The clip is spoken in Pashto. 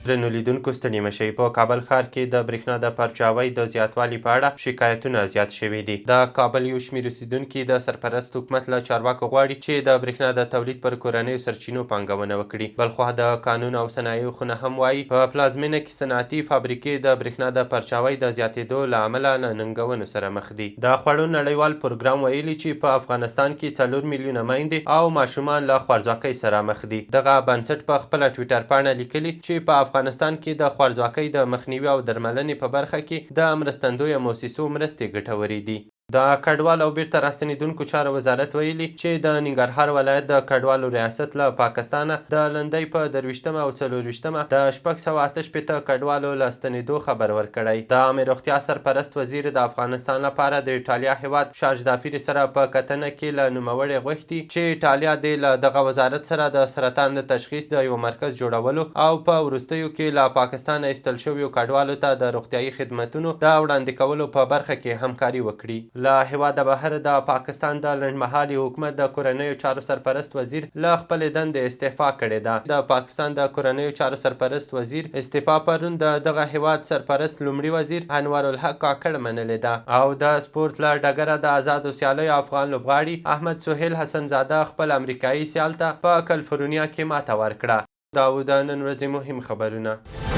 درنو لیدونکو ستړي مه شئ. په کابل ښار کې د برېښنا د پرچاوۍ د زیاتوالي په اړه شکایتونه زیات شوي دي. د کابل یو شمېر اوسېدونکي د سرپرست حکومت له چارواکو غواړي چې د برېښنا د تولید پر کورنیو سرچینو پانګونه وکړي. بلخوا د قانون او صنایعو خونه هم وایي په پلازمینه کې صنعتي فابریکې د برېښنا د پرچاوۍ د زیاتېدو له امله له ننګونو سره مخ دي. د خوړو نړیوال پروګرام ویلي چې په افغانستان کې 4 میلیونه میندې او ماشومان له خوارځواکۍ سره مخ دي. دغه بنسټ په خپله ټویټر پاڼه لیکلي چې په افغانستان کې د خوارځواکۍ د مخنیوي او درملنې په برخه کې د مرستندویه موسسو مرستې ګټورې دي. د کډوالو او بیرته راستنېدونکو چارو وزارت ویلي چې د ننګرهار ولایت د کډوالو ریاست له پاکستانه د لندۍ په 23 او 24 د 668 کډوالو له ستنېدو خبر ورکړی. د عامې روغتیا سرپرست وزیر د افغانستان لپاره د ایټالیا هیواد شارج دافیر سره په کتنه کې له نوموړي غوښتي چې ایټالیا دې له دغه وزارت سره د سرطان د تشخیص د یو مرکز جوړولو او په وروستیو کې له پاکستانه ایستل شویو کډوالو ته د روغتیایي خدمتونو د وړاندې کولو په برخه کې همکاري وکړي. له هیواده بهر د پاکستان د لنډمهالي حکومت د کورنیو چارو سرپرست وزیر له خپلې دندې استعفا کړې ده. د پاکستان د کورنیو چارو سرپرست وزیر استعفا پرون د دغه هیواد سرپرست لومړي وزیر انوارالحق کاکړ منلې ده او د سپورت له ډګره د آزادو سیالیو افغان لوبغاړي احمد سهیل حسنزاده خپل امریکایي سیال ته په کلیفورنیا کې ماته ورکړه. دا و د نن ورځې مهم خبرونه.